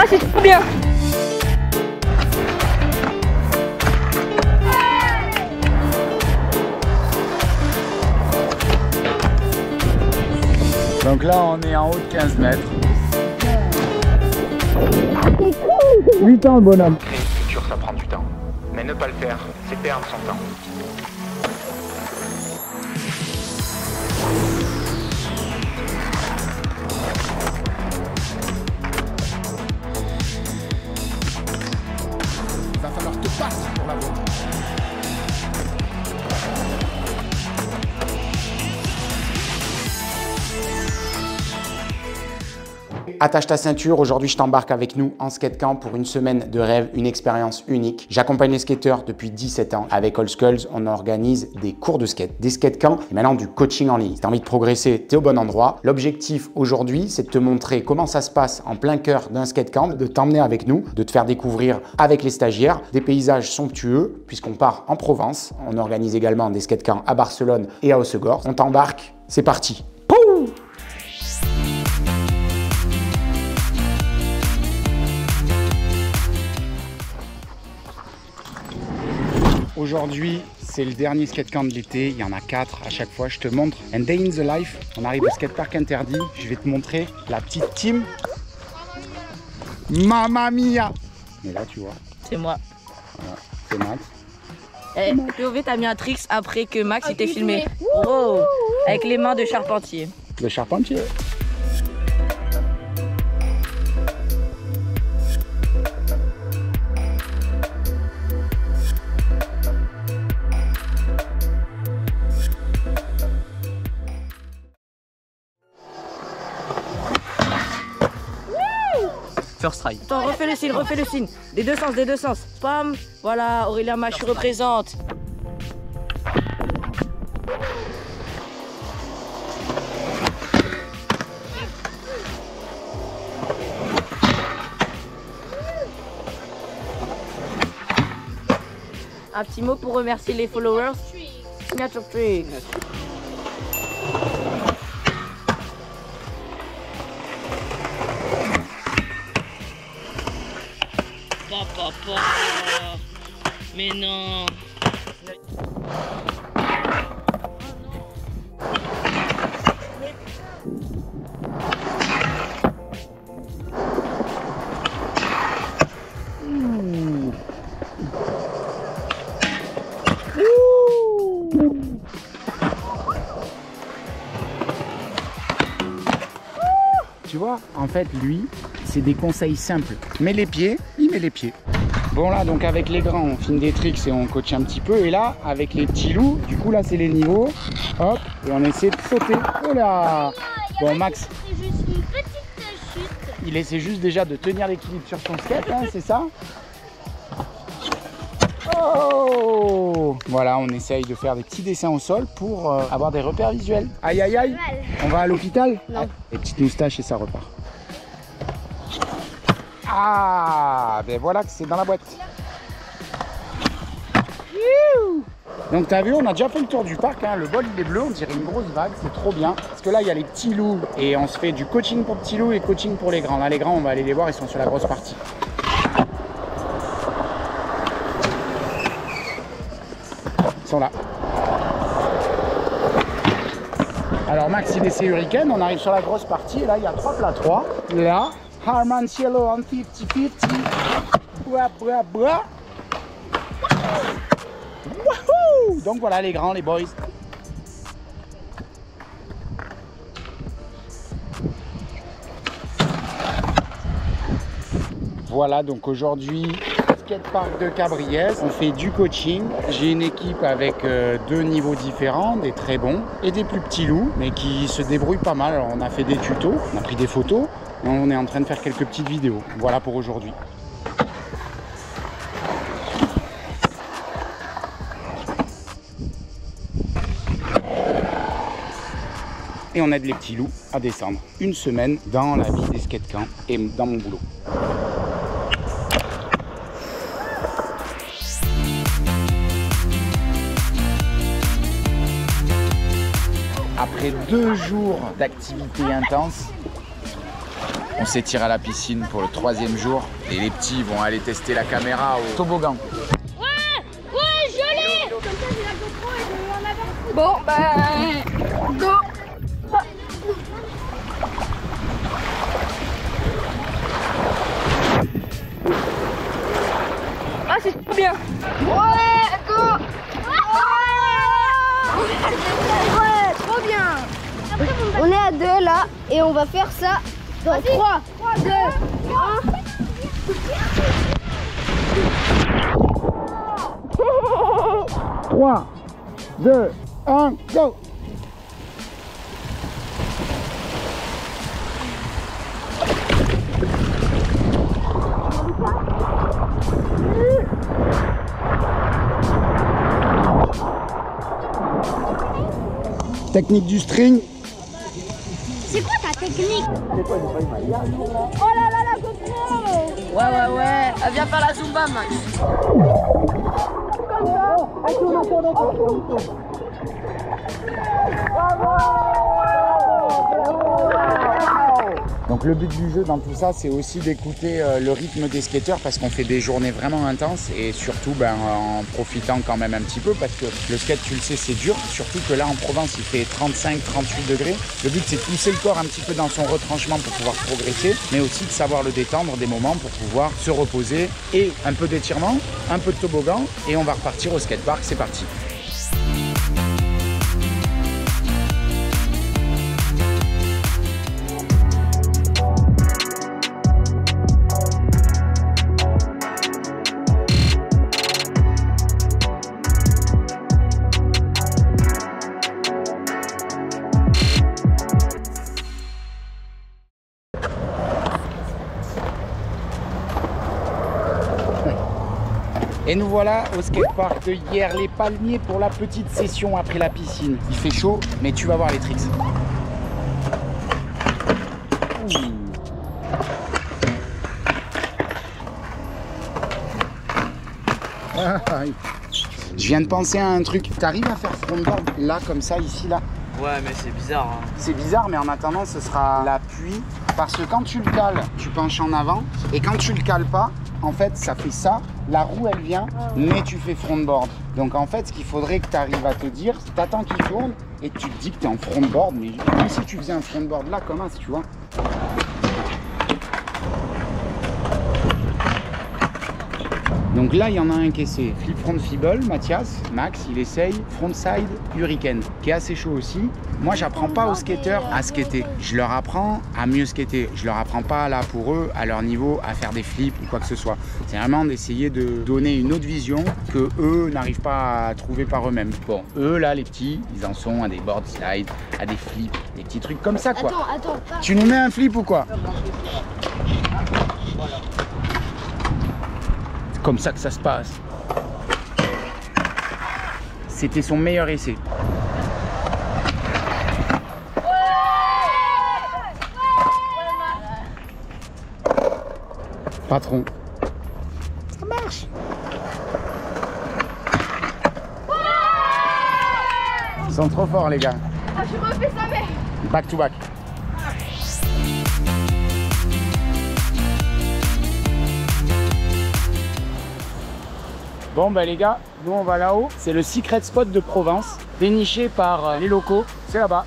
c'est trop bien. Donc là, on est en haut de 15 mètres. 8 ans, le bonhomme. Créer le futur, ça prend du temps. Mais ne pas le faire, c'est perdre son temps. Il va falloir te battre pour l'avoir. Attache ta ceinture, aujourd'hui je t'embarque avec nous en skate camp pour une semaine de rêve, une expérience unique. J'accompagne les skateurs depuis 17 ans. Avec All Skulls, on organise des cours de skate, des skate camps et maintenant du coaching en ligne. Si tu as envie de progresser, tu es au bon endroit. L'objectif aujourd'hui, c'est de te montrer comment ça se passe en plein cœur d'un skate camp, de t'emmener avec nous, de te faire découvrir avec les stagiaires des paysages somptueux puisqu'on part en Provence. On organise également des skate camps à Barcelone et à Hossegor. On t'embarque, c'est parti. Pouh! Aujourd'hui, c'est le dernier skate camp de l'été. Il y en a 4 à chaque fois. Je te montre un day in the life. On arrive au skatepark interdit. Je vais te montrer la petite team. Mamma mia! Mais là, tu vois. C'est moi. Voilà, c'est Max. Eh, POV, t'as mis un tricks après que Max était filmé. Oh, avec les mains de charpentier. Le charpentier. First try. Attends, refais le signe. Des deux sens. Pam. Voilà, Aurélien Machu représente. Un petit mot pour remercier les followers. Signature trick. Papa, mais non. Tu vois, en fait, lui, c'est des conseils simples. Mets les pieds, il met les pieds. Bon là, donc avec les grands, on filme des tricks et on coach un petit peu. Et là, avec les petits loups, du coup là, c'est les niveaux. Hop, et on essaie de sauter. Oh là! Bon, Max, C'est juste une petite chute. il essaie juste déjà de tenir l'équilibre sur son skate, hein, c'est ça? Oh! Voilà, on essaye de faire des petits dessins au sol pour avoir des repères visuels. Aïe, aïe, aïe! On va à l'hôpital? Non. Les petites moustaches et ça repart. Ah, ben voilà que c'est dans la boîte. Donc t'as vu, on a déjà fait le tour du parc, hein. Le bol il est bleu, on dirait une grosse vague, c'est trop bien. Parce que là il y a les petits loups et on se fait du coaching pour petits loups et coaching pour les grands. Là les grands on va aller les voir, ils sont sur la grosse partie. Ils sont là. Alors Max il essaie Hurricane, on arrive sur la grosse partie et là il y a 3 plats 3. Là, Harman Cielo en 50-50. Bra, bra, bra. Wouhou! Donc voilà les grands, les boys. Voilà donc aujourd'hui, skatepark de Cabriès. On fait du coaching. J'ai une équipe avec 2 niveaux différents, des très bons et des plus petits loups, mais qui se débrouillent pas mal. Alors on a fait des tutos, on a pris des photos. On est en train de faire quelques petites vidéos. Voilà pour aujourd'hui. Et on aide les petits loups à descendre. Une semaine dans la vie des skate camps et dans mon boulot. Après 2 jours d'activité intense, On s'étire à la piscine pour le 3e jour et les petits vont aller tester la caméra au toboggan. Ouais, je l'ai. Bon, bah. Go. Ah, c'est trop bien. Ouais, go. Ouais, trop bien. On est à 2 là et on va faire ça dans 3, 2, 1. 3, 2, 1, go! Technique du string. C'est quoi ta technique? Oh là là, la GoPro. Ouais. Ah, viens faire la Zumba, Max. Donc le but du jeu dans tout ça, c'est aussi d'écouter le rythme des skateurs parce qu'on fait des journées vraiment intenses et surtout en profitant quand même un petit peu parce que le skate, tu le sais, c'est dur. Surtout que là en Provence, il fait 35-38 degrés. Le but, c'est de pousser le corps un petit peu dans son retranchement pour pouvoir progresser, mais aussi de savoir le détendre des moments pour pouvoir se reposer et un peu d'étirement, un peu de toboggan et on va repartir au skatepark. C'est parti. Et nous voilà au skatepark de hier, les Palmiers, pour la petite session après la piscine. Il fait chaud, mais tu vas voir les tricks. Je viens de penser à un truc. T'arrives à faire frontboard là, comme ça, ici, là? Ouais, mais c'est bizarre. Hein. C'est bizarre, mais en attendant, ce sera l'appui. Parce que quand tu le cales, tu penches en avant. Et quand tu le cales pas, en fait, ça fait ça. La roue, elle vient, mais tu fais frontboard. Donc en fait, ce qu'il faudrait que tu arrives à te dire, c'est t'attends qu'il tourne et tu te dis que tu es en frontboard. Mais comme si tu faisais un frontboard là, comme ça, tu vois. Donc là, il y en a un qui essaie flip front feeble, Mathias. Max, il essaye frontside hurricane, qui est assez chaud aussi. Moi, j'apprends pas aux skateurs à skater. Je leur apprends à mieux skater. Je leur apprends pas là pour eux, à leur niveau, à faire des flips ou quoi que ce soit. C'est vraiment d'essayer de donner une autre vision que eux n'arrivent pas à trouver par eux-mêmes. Bon, eux là, les petits, ils en sont à des board slides, à des flips, des petits trucs comme ça quoi. Attends. Tu nous mets un flip ou quoi? C'est comme ça que ça se passe. C'était son meilleur essai. Patron. Ça marche. Ils sont trop forts les gars. Ah, je refais ça, mais... Back to back. Bon bah les gars, nous on va là-haut. C'est le secret spot de Provence, déniché par les locaux. C'est là-bas.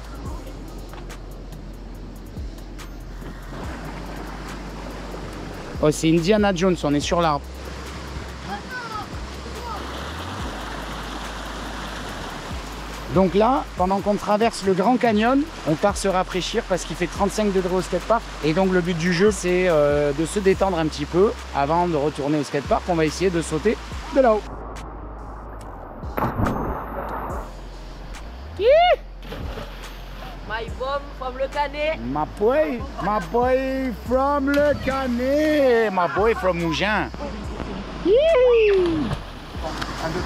Oh, c'est Indiana Jones, on est sur l'arbre. Donc là, pendant qu'on traverse le Grand Canyon, on part se rafraîchir parce qu'il fait 35 degrés au skatepark. Et donc le but du jeu, c'est de se détendre un petit peu avant de retourner au skatepark. On va essayer de sauter de là-haut. My bomb from le Canet. My boy from le Canet, my boy from Mougins. 1, 2,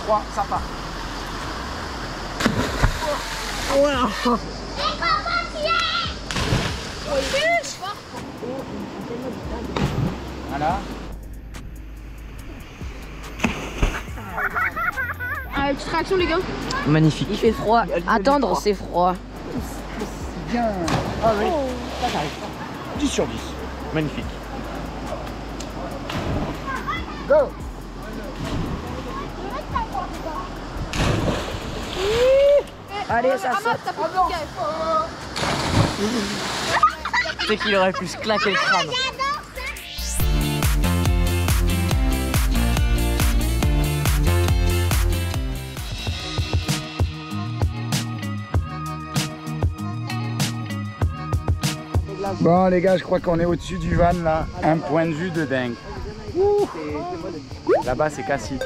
3, ça part. Voilà. Ah, petite réaction les gars. Magnifique. Il fait froid. Attendre, c'est froid. Bien. Ah oui. Ça, j'arrive pas. 10 sur 10. Magnifique. Go! Allez, ça saute. Tu sais qu'il aurait pu se claquer le crâne. Bon les gars, je crois qu'on est au-dessus du van là. Un point de vue de dingue. Là-bas c'est Cassis.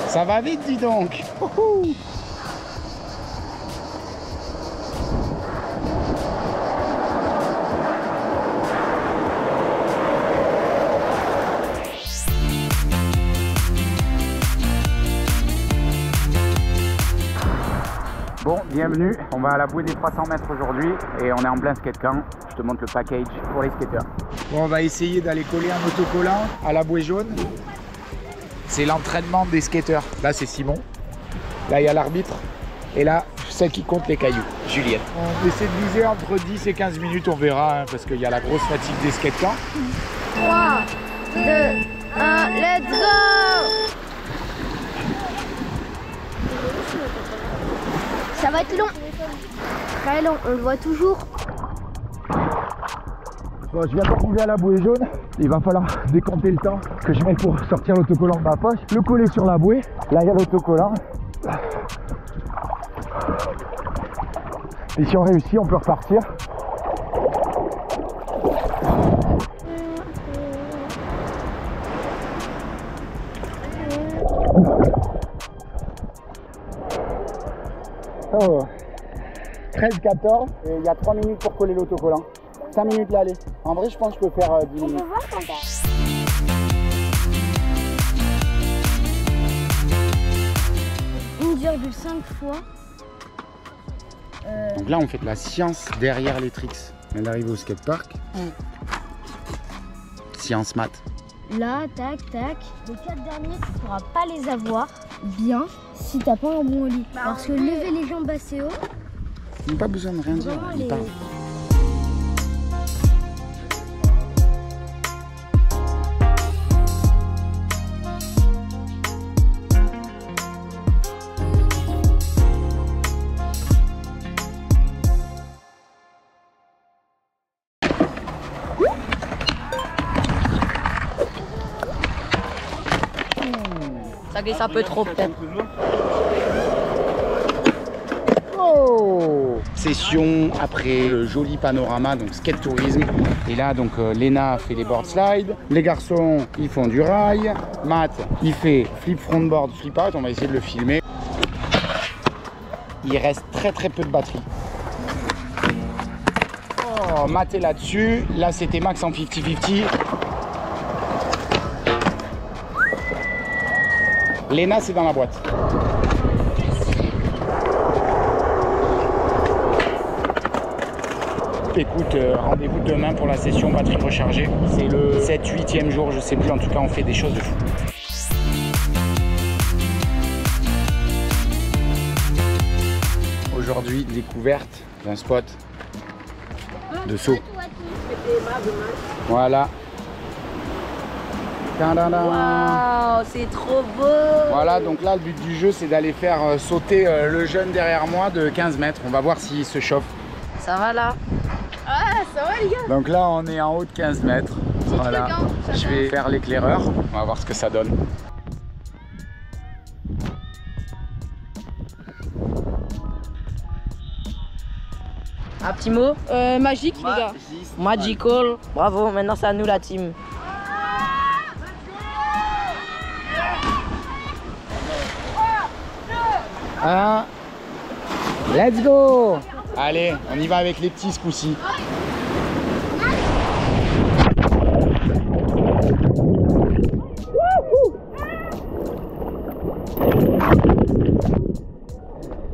Ça va vite, dis donc. Bon, bienvenue. On va à la bouée des 300 mètres aujourd'hui et on est en plein skate camp. Je te montre le package pour les skateurs. Bon, on va essayer d'aller coller un autocollant à la bouée jaune. C'est l'entraînement des skateurs. Là, c'est Simon. Là, il y a l'arbitre. Et là, celle qui compte les cailloux, Juliette. On essaie de viser entre 10 et 15 minutes, on verra, hein, parce qu'il y a la grosse fatigue des skate camps. 3, 2, 1, let's go! Ça va être long. Très long, on le voit toujours. Bon, je viens d'arriver à la bouée jaune. Il va falloir décompter le temps que je mets pour sortir l'autocollant de ma poche, le coller sur la bouée. Là, il y a l'autocollant. Et si on réussit, on peut repartir. Oh. 13-14 et il y a 3 minutes pour coller l'autocollant. 5 minutes l'aller. En vrai, je pense que je peux faire 10 minutes. Une 1,5 fois. Donc là, on fait de la science derrière les tricks. On vient d'arriver au skatepark. Science maths. Là, tac, tac. Les 4 derniers, tu pourras pas les avoir bien si t'as pas un bon lit. Parce que lever les jambes assez haut. Il n'y a pas besoin de rien dire. Il parle. Ça glisse un peu trop peut-être. Oh, session après le joli panorama, donc skate tourisme. Et là, donc Léna fait les board slides. Les garçons, ils font du rail. Matt, il fait flip front board, flip out. On va essayer de le filmer. Il reste très peu de batterie. Oh, Matt est là-dessus. Là, c'était Max en 50-50. Léna, c'est dans la boîte. Écoute, rendez-vous demain pour la session batterie rechargée. C'est le 7-8e jour, je sais plus. En tout cas, on fait des choses de fou. Aujourd'hui, découverte d'un spot de saut. Voilà. Waouh, c'est trop beau. Voilà, donc là le but du jeu c'est d'aller faire sauter le jeune derrière moi de 15 mètres. On va voir s'il se chauffe. Ça va là? Ah, ça va les gars. Donc là on est en haut de 15 mètres. Voilà, je vais faire l'éclaireur. On va voir ce que ça donne. Un petit mot? Magique, les gars. Magical. Bravo, maintenant c'est à nous la team. Let's go! Allez, on y va avec les petits ce coup-ci.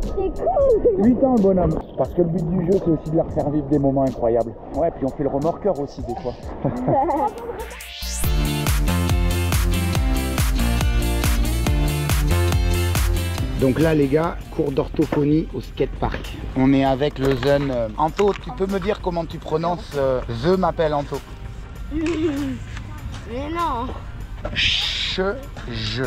C'est cool! 8 ans le bonhomme. Parce que le but du jeu c'est aussi de leur faire vivre des moments incroyables. Ouais, puis on fait le remorqueur aussi des fois. Donc là les gars, cours d'orthophonie au skatepark. On est avec le jeune Anto. Tu peux me dire comment tu prononces je m'appelle Anto? Mais non! Je.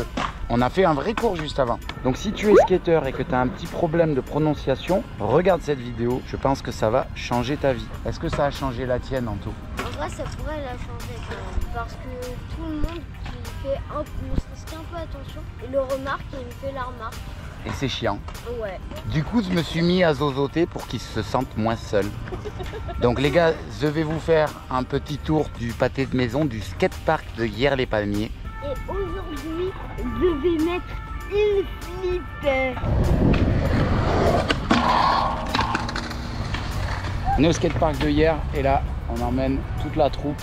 On a fait un vrai cours juste avant. Donc si tu es skateur et que tu as un petit problème de prononciation, regarde cette vidéo. Je pense que ça va changer ta vie. Est-ce que ça a changé la tienne, Anto? En vrai, ça pourrait la changer quand même. Parce que tout le monde qui fait un peu attention, il le remarque et il me fait la remarque. Et c'est chiant. Ouais. Du coup, je me suis mis à zozoter pour qu'ils se sentent moins seuls. Donc les gars, je vais vous faire un petit tour du pâté de maison du skatepark de Hyères-les-Palmiers. Et aujourd'hui, je vais mettre une flip. On est au skatepark de Hyères et là, on emmène toute la troupe.